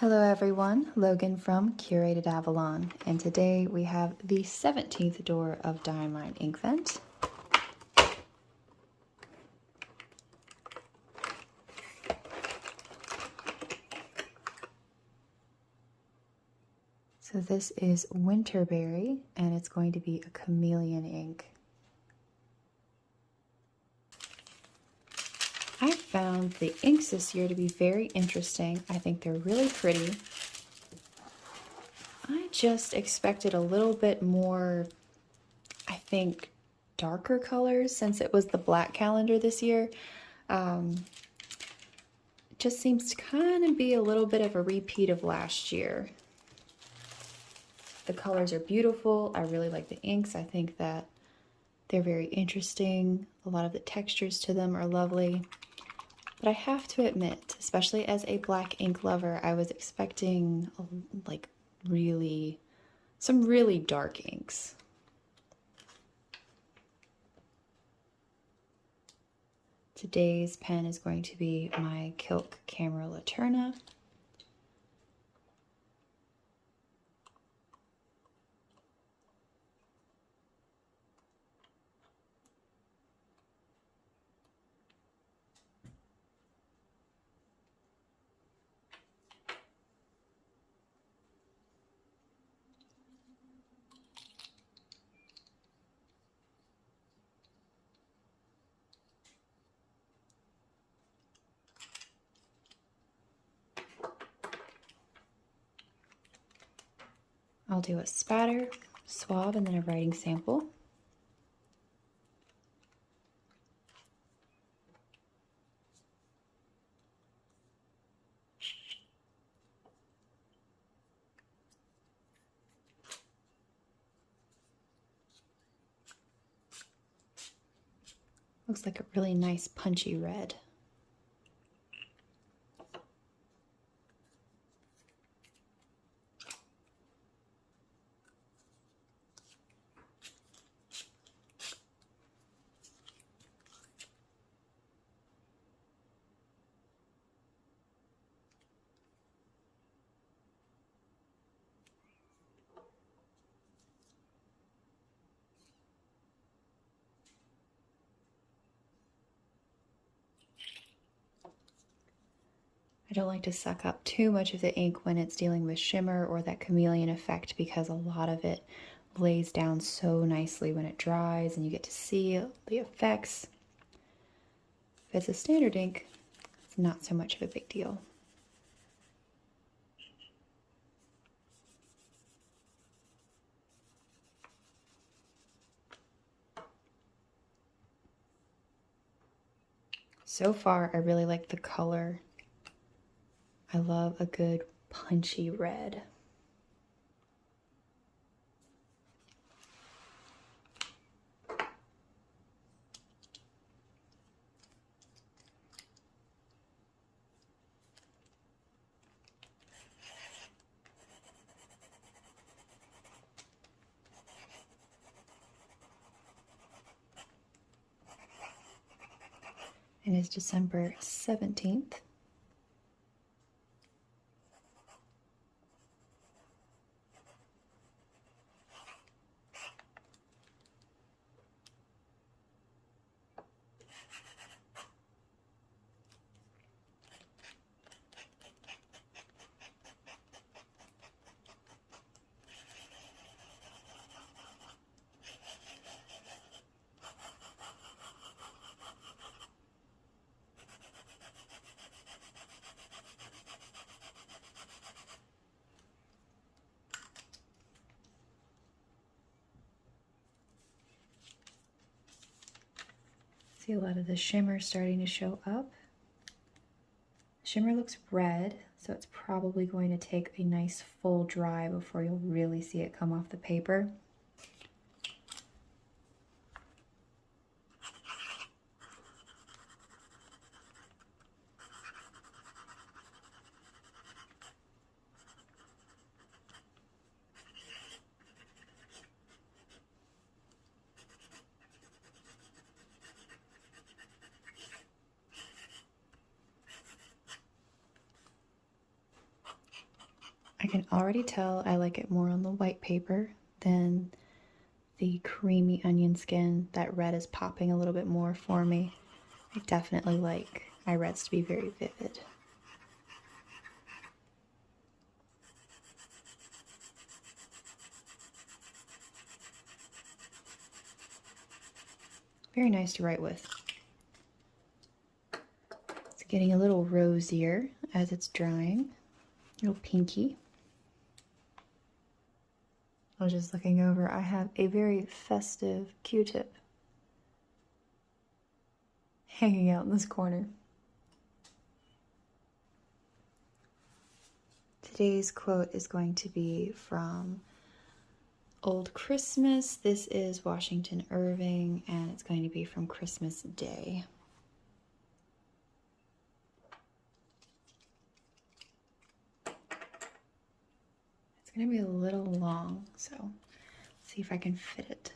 Hello everyone, Logan from Curated Avalon, and today we have the 17th door of Diamine Inkvent. So this is Winterberry, and it's going to be a chameleon ink. I found the inks this year to be very interesting. I think they're really pretty. I just expected a little bit more, I think, darker colors since it was the black calendar this year. It just seems to kind of be a little bit of a repeat of last year. The colors are beautiful. I really like the inks. I think that they're very interesting. A lot of the textures to them are lovely. But I have to admit, especially as a black ink lover, I was expecting like some really dark inks. Today's pen is going to be my Kilk Camera Laterna. I'll do a spatter, swab, and then a writing sample. Looks like a really nice punchy red. I don't like to suck up too much of the ink when it's dealing with shimmer or that chameleon effect because a lot of it lays down so nicely when it dries and you get to see the effects. If it's a standard ink, it's not so much of a big deal. So far, I really like the color. I love a good punchy red. It is December 17th. See a lot of the shimmer starting to show up. Shimmer looks red, so it's probably going to take a nice full dry before you'll really see it come off the paper. can already tell I like it more on the white paper than the creamy onion skin. That red is popping a little bit more for me. I definitely like my reds to be very vivid. Very nice to write with. It's getting a little rosier as it's drying, a little pinky. I was just looking over, I have a very festive Q-tip hanging out in this corner. Today's quote is going to be from Old Christmas. This is Washington Irving, and it's going to be from Christmas Day. It's going to be a little long, so let's see if I can fit it.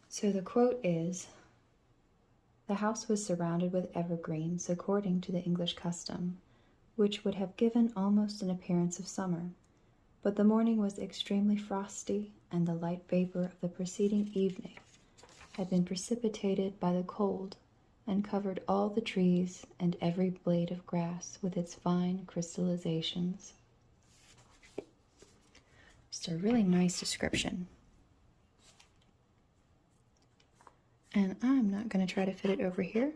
So the quote is, "The house was surrounded with evergreens according to the English custom, which would have given almost an appearance of summer, but the morning was extremely frosty, and the light vapor of the preceding evening had been precipitated by the cold and covered all the trees and every blade of grass with its fine crystallizations." Just a really nice description. And I'm not going to try to fit it over here.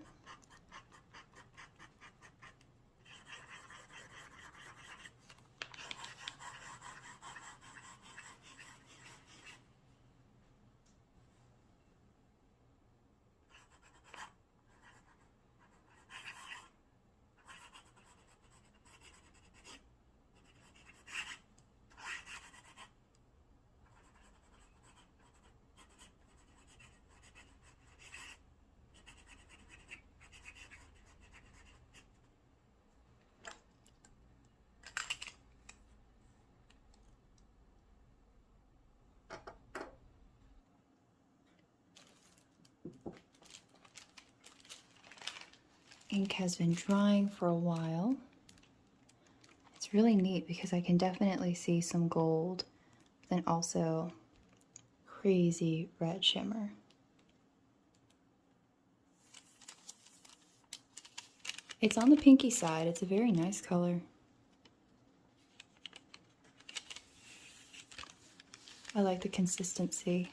Ink has been drying for a while. It's really neat because I can definitely see some gold, then also crazy red shimmer. It's on the pinky side. It's a very nice color. I like the consistency.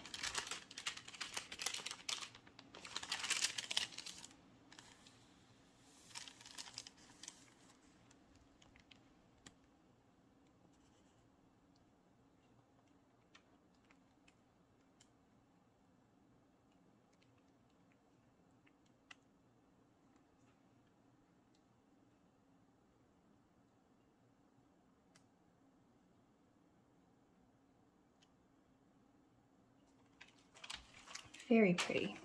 Very pretty.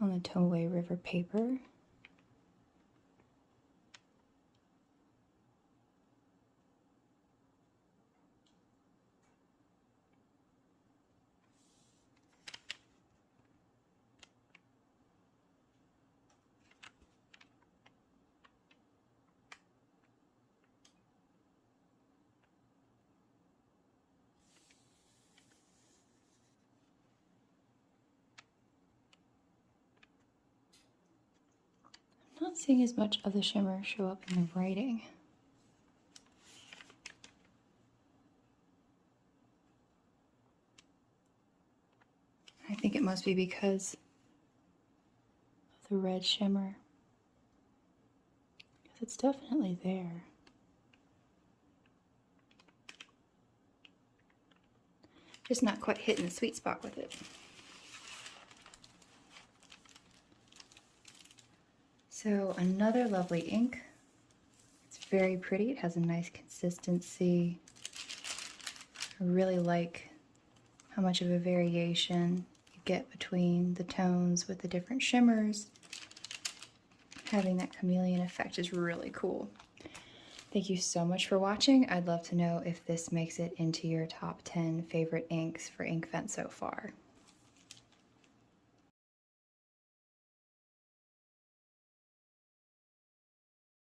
On the Towaway River paper. I'm not seeing as much of the shimmer show up in the writing. I think it must be because of the red shimmer. Because it's definitely there. Just not quite hitting the sweet spot with it. So another lovely ink. It's very pretty. It has a nice consistency. I really like how much of a variation you get between the tones with the different shimmers. Having that chameleon effect is really cool. Thank you so much for watching. I'd love to know if this makes it into your top 10 favorite inks for Inkvent so far.